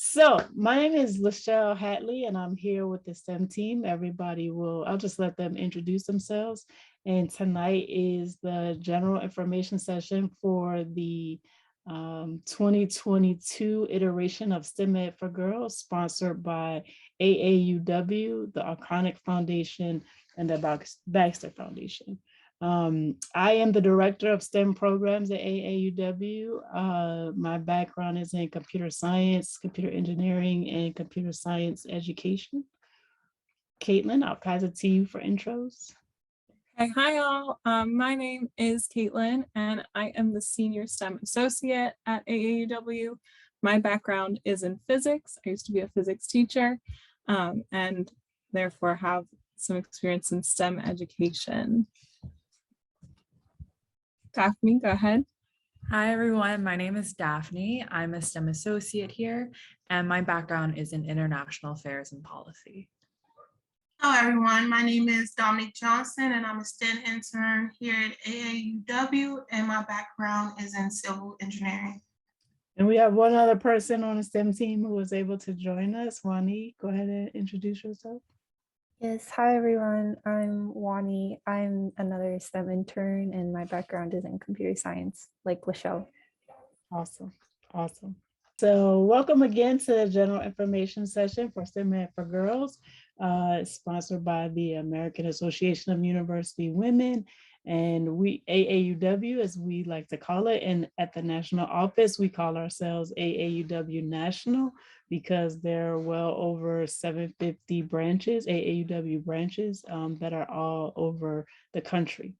So my name is Lachelle Hatley, and I'm here with the STEM team. I'll just let them introduce themselves. And tonight is the general information session for the 2022 iteration of STEM Ed for Girls, sponsored by AAUW, the Arconic Foundation, and the Baxter Foundation. I am the director of STEM programs at AAUW. My background is in computer science, computer engineering, and computer science education. Caitlin, I'll pass it to you for intros. Okay, hi all. My name is Caitlin, and I am the Senior STEM Associate at AAUW. My background is in physics. I used to be a physics teacher, and therefore have some experience in STEM education. Daphne, go ahead. Hi everyone, my name is Daphne. I'm a STEM associate here, and my background is in international affairs and policy. Hello everyone, my name is Dominique Johnson and I'm a STEM intern here at AAUW, and my background is in civil engineering. And we have one other person on the STEM team who was able to join us. Wani, go ahead and introduce yourself. Yes, hi everyone, I'm Wani. I'm another STEM intern and my background is in computer science, like Lachelle. Awesome. So welcome again to the general information session for STEM Ed for Girls, sponsored by the American Association of University Women, and we AAUW, as we like to call it. And at the national office, we call ourselves AAUW National, because there are well over 750 branches, AAUW branches, that are all over the country.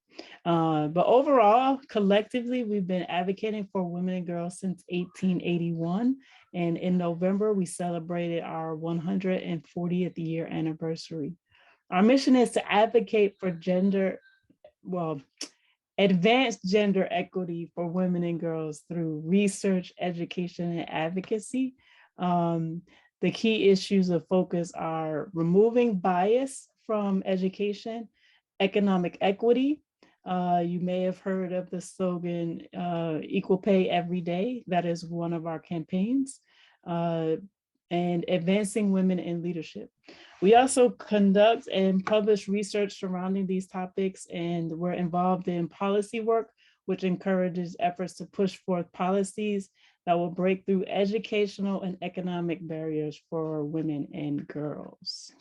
But overall, collectively, we've been advocating for women and girls since 1881. And in November, we celebrated our 140th year anniversary. Our mission is to advocate for advanced gender equity for women and girls through research, education, and advocacy. The key issues of focus are removing bias from education, economic equity. You may have heard of the slogan, equal pay every day. That is one of our campaigns. And advancing women in leadership. We also conduct and publish research surrounding these topics, and we're involved in policy work, which encourages efforts to push forth policies that will break through educational and economic barriers for women and girls.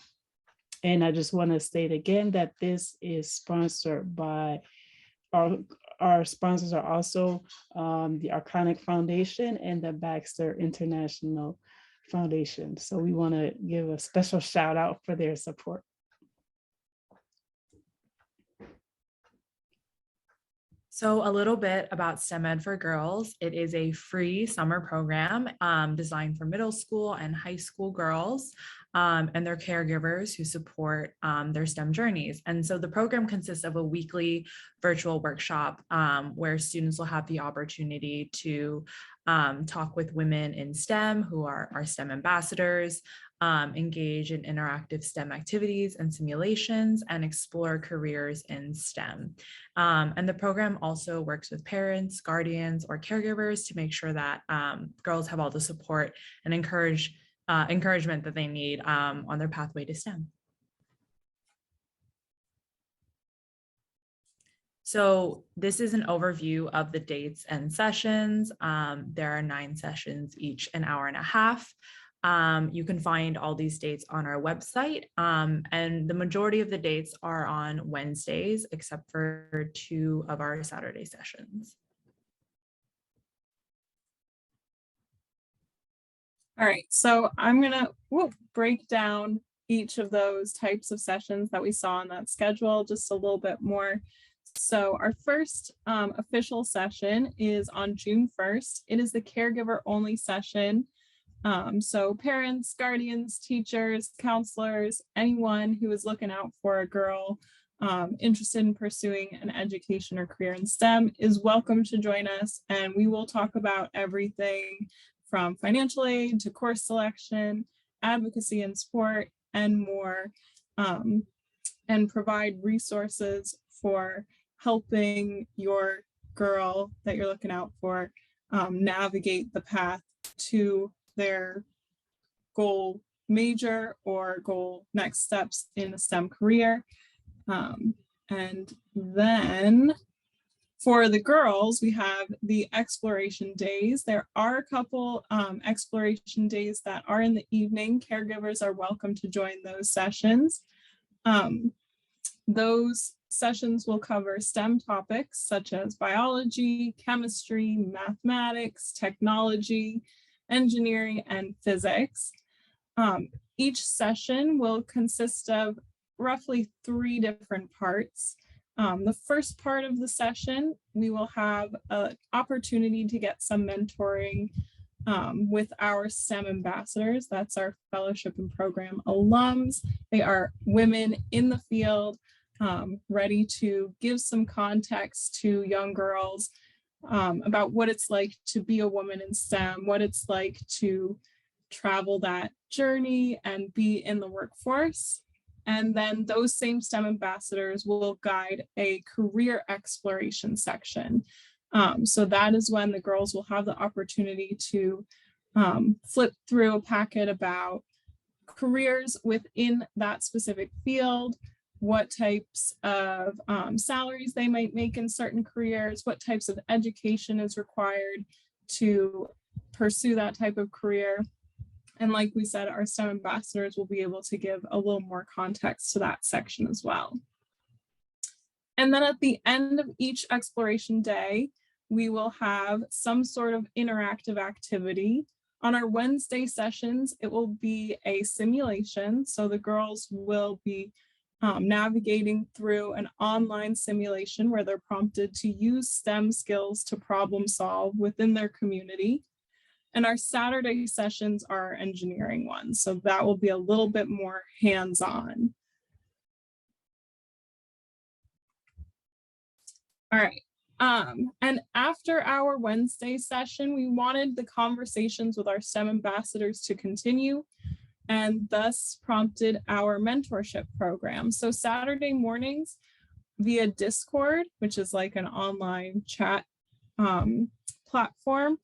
And I just want to state again that this is sponsored by our sponsors are also the Arconic Foundation and the Baxter International Foundation. So we want to give a special shout out for their support. So a little bit about STEM Ed for Girls. It is a free summer program designed for middle school and high school girls and their caregivers who support their STEM journeys. And so the program consists of a weekly virtual workshop where students will have the opportunity to talk with women in STEM who are our STEM ambassadors, engage in interactive STEM activities and simulations, and explore careers in STEM. And the program also works with parents, guardians, or caregivers to make sure that girls have all the support and encouragement that they need on their pathway to STEM. So this is an overview of the dates and sessions. There are 9 sessions, each an hour and a half. You can find all these dates on our website, and the majority of the dates are on Wednesdays, except for 2 of our Saturday sessions. All right, so I'm gonna break down each of those types of sessions that we saw on that schedule just a little bit more. So our first official session is on June 1st. It is the caregiver only session. So parents, guardians, teachers, counselors, anyone who is looking out for a girl interested in pursuing an education or career in STEM is welcome to join us. And we will talk about everything from financial aid to course selection, advocacy and support, and more, and provide resources for helping your girl that you're looking out for navigate the path to their goal major or goal next steps in a STEM career. And then for the girls, we have the exploration days. There are a couple exploration days that are in the evening. Caregivers are welcome to join those sessions. Those sessions will cover STEM topics such as biology, chemistry, mathematics, technology, engineering, and physics. Each session will consist of roughly 3 different parts. The first part of the session, we will have an opportunity to get some mentoring with our STEM ambassadors. That's our fellowship and program alums. They are women in the field, ready to give some context to young girls about what it's like to be a woman in STEM, what it's like to travel that journey and be in the workforce. And then those same STEM ambassadors will guide a career exploration section. So that is when the girls will have the opportunity to flip through a packet about careers within that specific field, what types of salaries they might make in certain careers, what types of education is required to pursue that type of career. And like we said, our STEM ambassadors will be able to give a little more context to that section as well. And then at the end of each exploration day, we will have some sort of interactive activity. On our Wednesday sessions, it will be a simulation. So the girls will be navigating through an online simulation where they're prompted to use STEM skills to problem solve within their community. And our Saturday sessions are engineering ones. So that will be a little bit more hands-on. All right. And after our Wednesday session, we wanted the conversations with our STEM ambassadors to continue, and thus prompted our mentorship program. So Saturday mornings via Discord, which is like an online chat platform,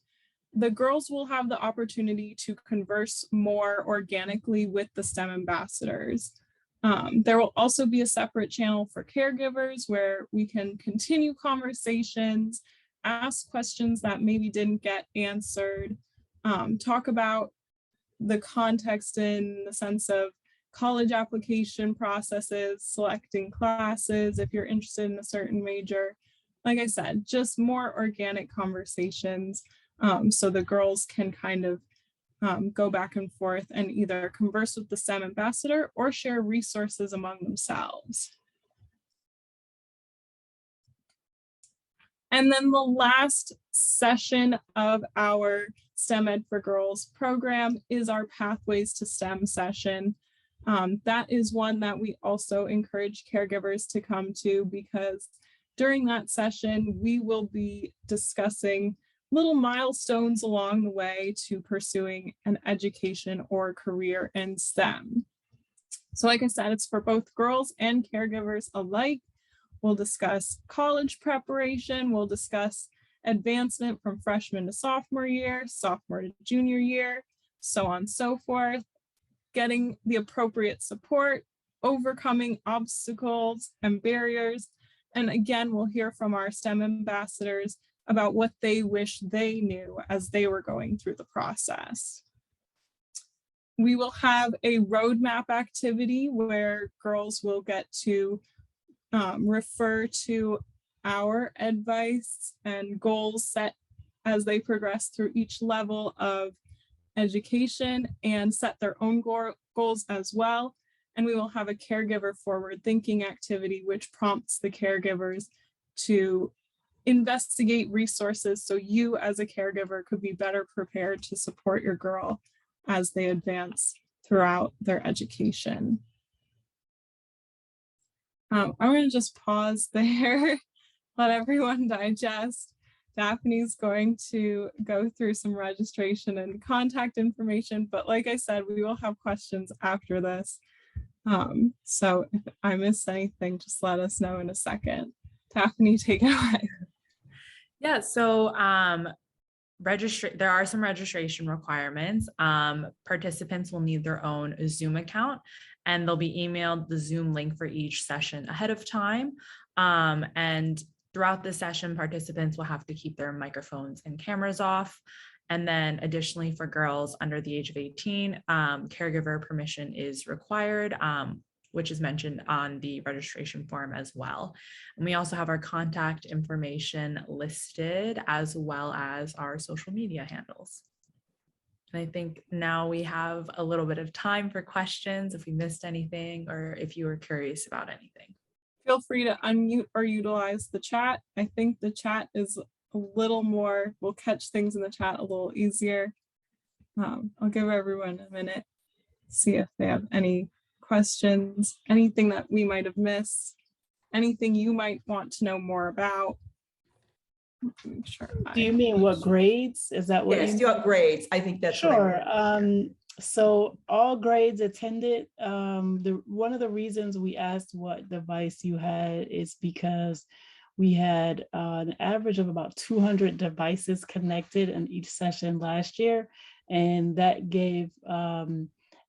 the girls will have the opportunity to converse more organically with the STEM ambassadors. There will also be a separate channel for caregivers where we can continue conversations, ask questions that maybe didn't get answered, talk about the context in the sense of college application processes, selecting classes if you're interested in a certain major. Like I said, just more organic conversations. So the girls can kind of go back and forth and either converse with the STEM ambassador or share resources among themselves. And then the last session of our STEM Ed for Girls program is our Pathways to STEM session. That is one that we also encourage caregivers to come to, because during that session, we will be discussing little milestones along the way to pursuing an education or career in STEM. So like I said, it's for both girls and caregivers alike. We'll discuss college preparation, we'll discuss advancement from freshman to sophomore year, sophomore to junior year, so on and so forth, getting the appropriate support, overcoming obstacles and barriers. And again, we'll hear from our STEM ambassadors about what they wish they knew as they were going through the process. We will have a roadmap activity where girls will get to refer to our advice and goals set as they progress through each level of education and set their own goals as well. And we will have a caregiver forward thinking activity, which prompts the caregivers to investigate resources so you as a caregiver could be better prepared to support your girl as they advance throughout their education. I'm going to just pause there, let everyone digest. Daphne's going to go through some registration and contact information, but like I said, we will have questions after this. So if I missed anything, just let us know in a second. Daphne, take it away. Yeah, so there are some registration requirements. Participants will need their own Zoom account, and they'll be emailed the Zoom link for each session ahead of time. And throughout the session, participants will have to keep their microphones and cameras off. And then additionally, for girls under the age of 18, caregiver permission is required, which is mentioned on the registration form as well. And we also have our contact information listed, as well as our social media handles. And I think now we have a little bit of time for questions if we missed anything or if you were curious about anything. Feel free to unmute or utilize the chat. I think the chat is a little more, we'll catch things in the chat a little easier. I'll give everyone a minute, see if they have any questions, anything that we might have missed, anything you might want to know more about. Make sure Do you mean what grades? Is that what? Yes, your grades. I think that's sure. So all grades attended. One of the reasons we asked what device you had is because we had an average of about 200 devices connected in each session last year, and that gave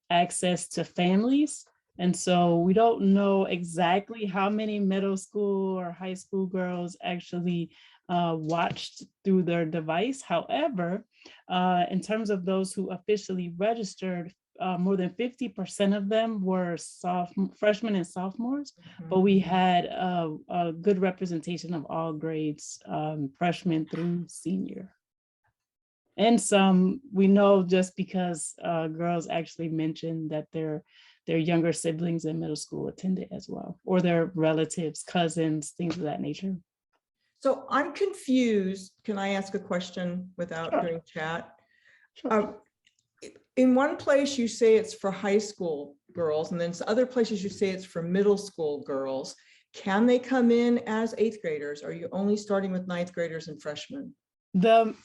access to families. And so we don't know exactly how many middle school or high school girls actually watched through their device. However, in terms of those who officially registered, more than 50% of them were freshmen and sophomores, but we had a good representation of all grades, freshman through senior. And some we know just because girls actually mentioned that their younger siblings in middle school attended as well, or their relatives, cousins, things of that nature. So I'm confused. Can I ask a question without doing chat? Sure. In one place you say it's for high school girls, and then other places you say it's for middle school girls. Can they come in as 8th graders? Or are you only starting with 9th graders and freshmen? The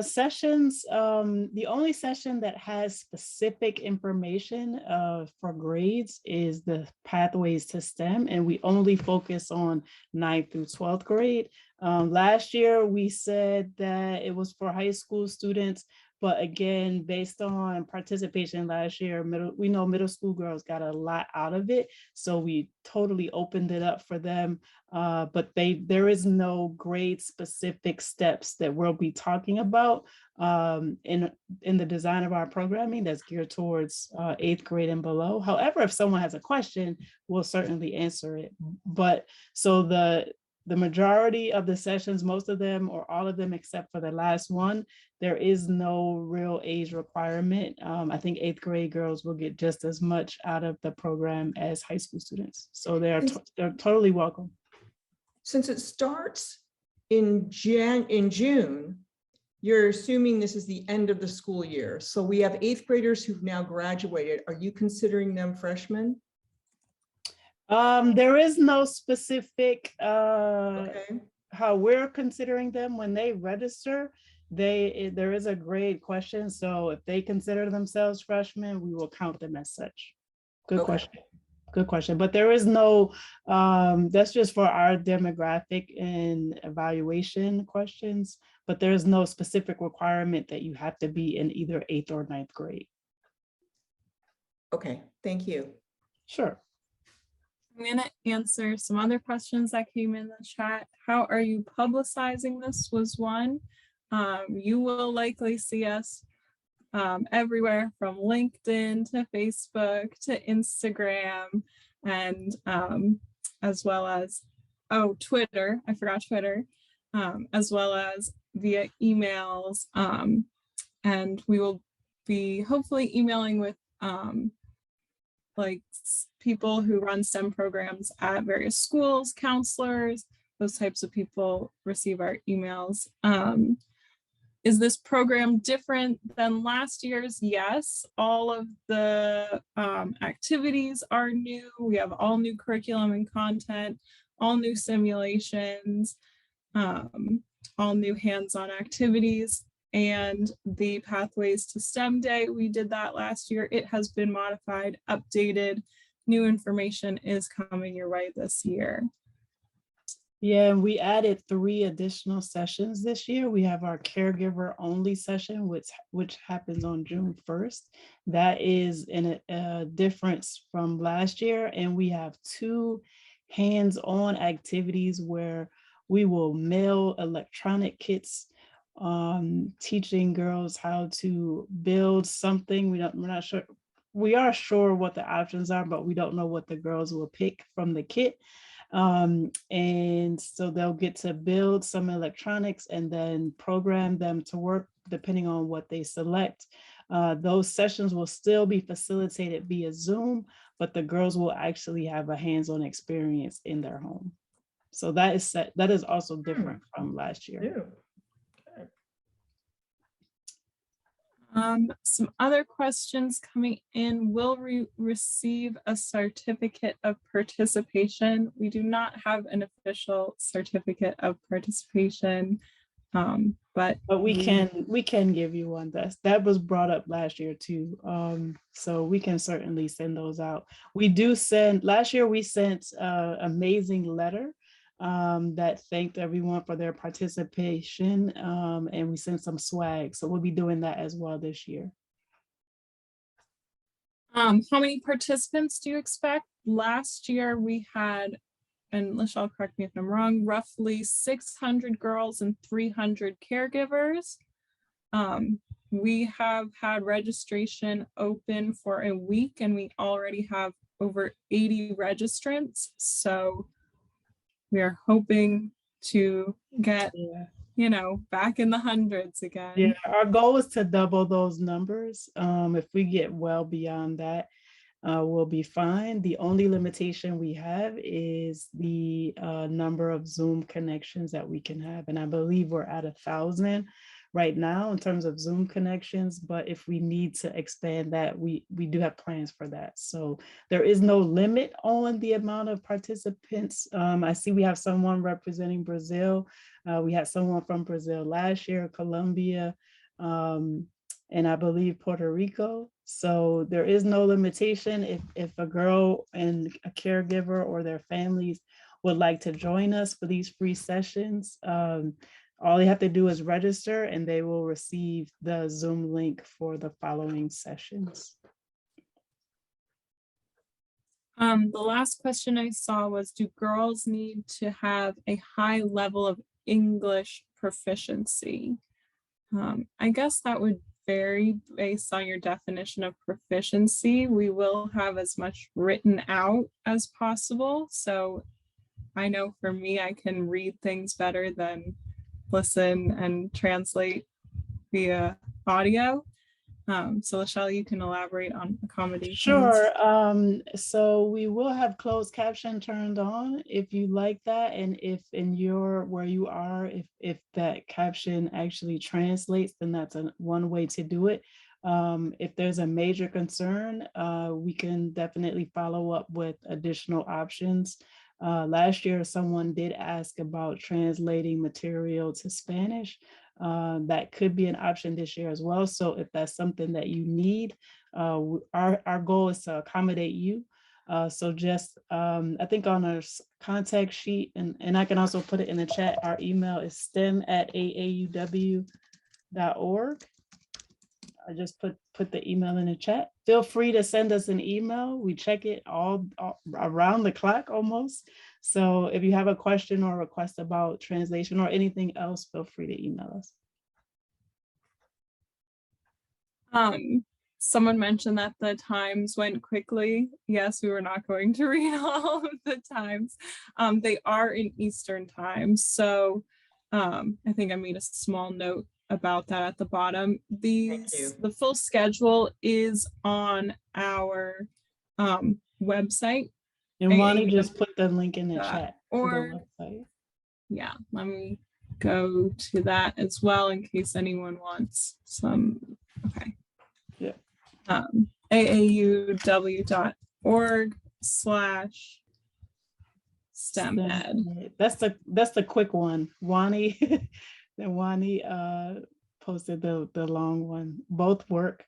sessions, the only session that has specific information for grades is the pathways to STEM, and we only focus on 9th through 12th grade. Last year, we said that it was for high school students, but again, based on participation last year, we know middle school girls got a lot out of it, so we totally opened it up for them. But there is no grade specific steps that we'll be talking about in the design of our programming that's geared towards 8th grade and below. However, if someone has a question, we'll certainly answer it. But so the majority of the sessions, most of them or all of them except for the last one, there is no real age requirement. I think 8th grade girls will get just as much out of the program as high school students. So they're totally welcome. Since it starts in June, you're assuming this is the end of the school year. So we have 8th graders who've now graduated. Are you considering them freshmen? There is no specific Okay. how we're considering them when they register. There is a grade question. So if they consider themselves freshmen, we will count them as such. Good question. Good question. But there is no, that's just for our demographic and evaluation questions, but there's no specific requirement that you have to be in either 8th or 9th grade. Okay, thank you. Sure. I'm going to answer some other questions that came in the chat. How are you publicizing this was one. You will likely see us everywhere from LinkedIn to Facebook to Instagram, and as well as, Twitter, I forgot Twitter, as well as via emails. And we will be hopefully emailing with like people who run STEM programs at various schools, counselors, those types of people receive our emails. Is this program different than last year's? Yes, all of the activities are new. We have all new curriculum and content, all new simulations, all new hands-on activities. And the Pathways to STEM Day, we did that last year. It has been modified, updated. New information is coming your way this year. Yeah, we added 3 additional sessions this year. We have our caregiver only session, which happens on June 1st. That is a difference from last year. And we have 2 hands-on activities where we will mail electronic kits, teaching girls how to build something. We're not sure. We are sure what the options are, but we don't know what the girls will pick from the kit. And so they'll get to build some electronics and then program them to work depending on what they select. Those sessions will still be facilitated via Zoom, but the girls will actually have a hands-on experience in their home. So that is also different from last year. Yeah. Some other questions coming in. Will we receive a certificate of participation? We do not have an official certificate of participation, but we can give you one. That was brought up last year too. So we can certainly send those out. Last year we sent an amazing letter that thanked everyone for their participation, and we sent some swag. So we'll be doing that as well this year. How many participants do you expect? Last year we had, and Lachelle, correct me if I'm wrong, roughly 600 girls and 300 caregivers. We have had registration open for a week and we already have over 80 registrants. So we are hoping to get, back in the hundreds again. Yeah, our goal is to double those numbers. If we get well beyond that, we'll be fine. The only limitation we have is the number of Zoom connections that we can have. And I believe we're at 1,000 right now in terms of Zoom connections, but if we need to expand that, we do have plans for that. So there is no limit on the amount of participants. I see we have someone representing Brazil. We had someone from Brazil last year, Colombia, and I believe Puerto Rico. So there is no limitation. If a girl and a caregiver or their families would like to join us for these free sessions, all they have to do is register and they will receive the Zoom link for the following sessions. The last question I saw was, do girls need to have a high level of English proficiency? I guess that would vary based on your definition of proficiency. We will have as much written out as possible. So I know for me, I can read things better than listen and translate via audio. So Lachelle, you can elaborate on accommodations. Sure. So we will have closed caption turned on if you like that, and if in where you are, if that caption actually translates, then that's one way to do it. If there's a major concern, we can definitely follow up with additional options. Last year, someone did ask about translating material to Spanish. That could be an option this year as well. So if that's something that you need, our goal is to accommodate you. So just, I think on our contact sheet, and I can also put it in the chat, our email is stem@aauw.org. I just put the email in the chat. Feel free to send us an email. We check it all around the clock almost. So if you have a question or request about translation or anything else, feel free to email us. Someone mentioned that the times went quickly. Yes, we were not going to read all of the times. They are in Eastern time. So I think I made a small note about that at the bottom. The full schedule is on our website. And Wani just put the link in the chat or to the website. Yeah, let me go to that as well in case anyone wants some. Okay. Yeah. AAUW.org/STEMEd. That's the quick one. Wani posted the long one. Both work.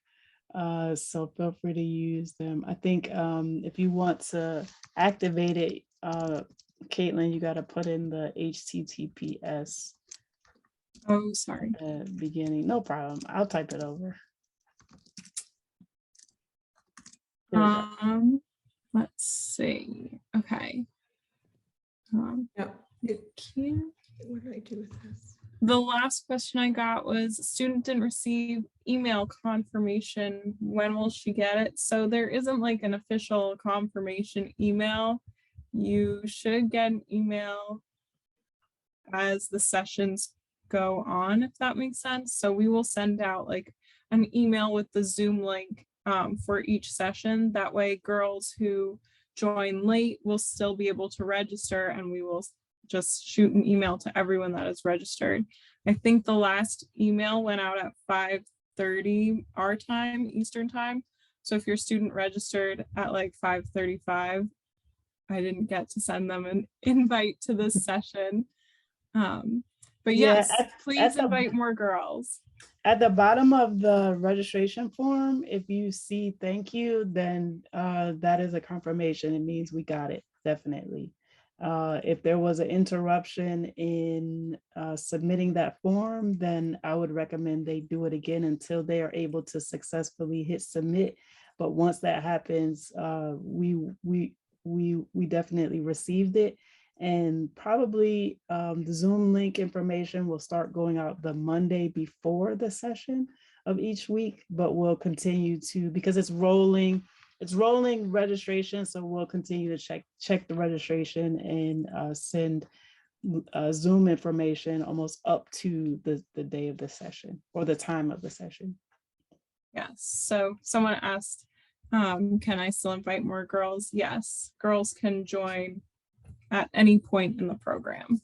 So feel free to use them. I think if you want to activate it, Caitlin, you got to put in the HTTPS Oh, sorry. at the beginning. No problem. I'll type it over. There we go. Let's see. Okay. Yeah. Here. What did I do with this? The last question I got was student didn't receive email confirmation. When will she get it? So there isn't like an official confirmation email. You should get an email as the sessions go on, if that makes sense. So we will send out like an email with the Zoom link for each session. That way girls who join late will still be able to register, and we will just shoot an email to everyone that is registered. I think the last email went out at 5:30 our time, Eastern time. So if your student registered at like 5:35, I didn't get to send them an invite to this session. But Yeah, yes, please the- invite more girls. At the bottom of the registration form, if you see thank you, then that is a confirmation. It means we got it, definitely. If there was an interruption in submitting that form, then I would recommend they do it again until they are able to successfully hit submit. But once that happens, we definitely received it. And probably the Zoom link information will start going out the Monday before the session of each week, but we'll continue to, because it's rolling registration. So we'll continue to check the registration and send Zoom information almost up to the day of the session or the time of the session. Yes, so someone asked, can I still invite more girls? Yes, girls can join at any point in the program.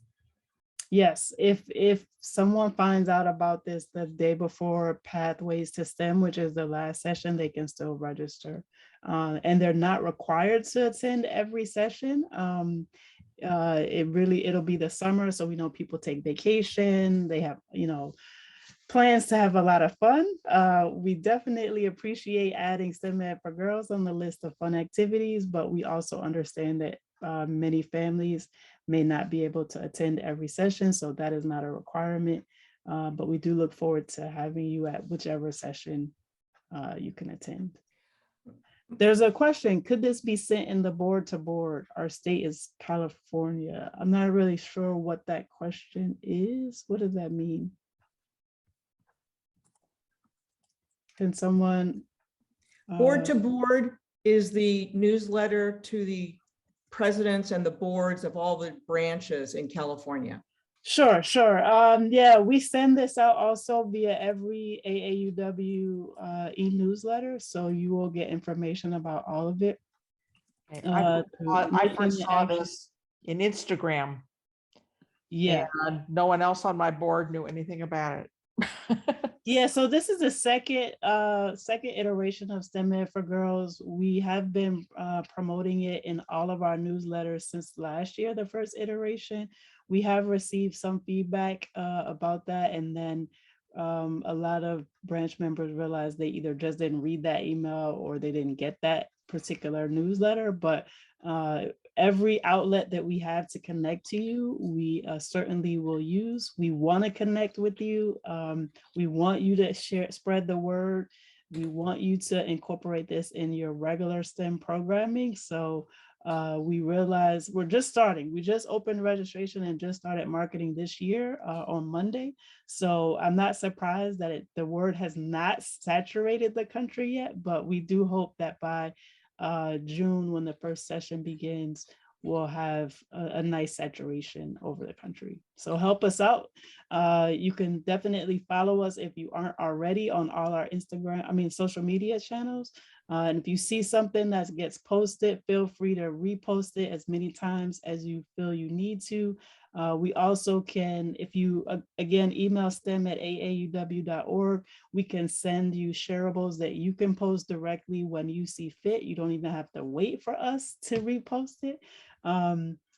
Yes, if someone finds out about this the day before Pathways to STEM, which is the last session, they can still register. And they're not required to attend every session. It'll be the summer, so we know people take vacation, they have, plans to have a lot of fun. We definitely appreciate adding STEM Ed for Girls on the list of fun activities, but we also understand that many families may not be able to attend every session, so that is not a requirement. But we do look forward to having you at whichever session you can attend. There's a question, could this be sent in the board to board? Our state is California. I'm not really sure what that question is. What does that mean? Can someone? Board to board is the newsletter to the presidents and the boards of all the branches in California. Sure. Yeah, we send this out also via every AAUW e-newsletter, so you will get information about all of it. I first saw this in Instagram. Yeah. And no one else on my board knew anything about it. Yeah, so this is the second iteration of STEM Ed for Girls. We have been promoting it in all of our newsletters since last year, the first iteration. We have received some feedback about that, and then a lot of branch members realized they either just didn't read that email or they didn't get that particular newsletter. But every outlet that we have to connect to you, we certainly will use. We want to connect with you. We want you to spread the word. We want you to incorporate this in your regular STEM programming. So we realize we're just starting. We just opened registration and just started marketing this year on Monday. So I'm not surprised that the word has not saturated the country yet, but we do hope that by June, when the first session begins, we'll have a nice saturation over the country. So help us out. You can definitely follow us if you aren't already on all our social media channels. And if you see something that gets posted, feel free to repost it as many times as you feel you need to. We also can, if you, again, email stem@aauw.org, we can send you shareables that you can post directly when you see fit. You don't even have to wait for us to repost it.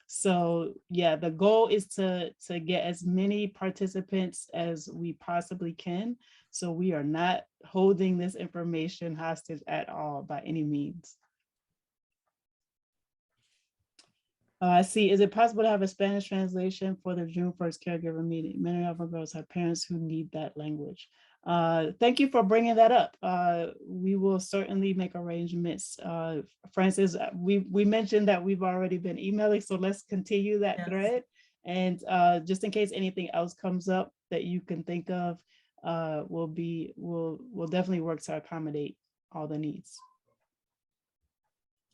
So yeah, the goal is to get as many participants as we possibly can. So we are not holding this information hostage at all by any means. I see. Is it possible to have a Spanish translation for the June 1st caregiver meeting? Many of our girls have parents who need that language. Thank you for bringing that up. We will certainly make arrangements. Francis, we mentioned that we've already been emailing, so let's continue that Yes. thread. And just in case anything else comes up that you can think of, we'll definitely work to accommodate all the needs.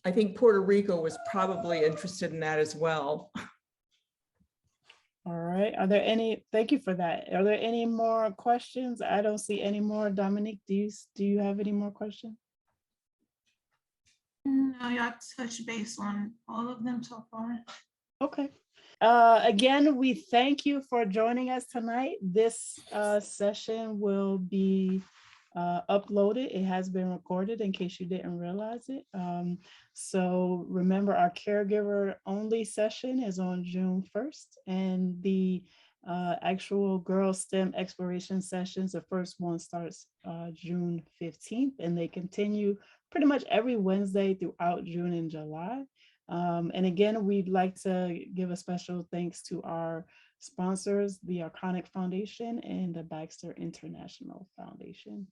I think Puerto Rico was probably interested in that as well. All right, are there any, thank you for that. Are there any more questions? I don't see any more. Dominique, do you have any more questions? No, y'all touched base on all of them so far. Okay. Again, we thank you for joining us tonight. This session will be uploaded. It has been recorded in case you didn't realize it. So remember, our caregiver only session is on June 1st, and the actual girl STEM exploration sessions, the first one starts June 15th, and they continue pretty much every Wednesday throughout June and July. And again, we'd like to give a special thanks to our sponsors, the Arconic Foundation and the Baxter International Foundation.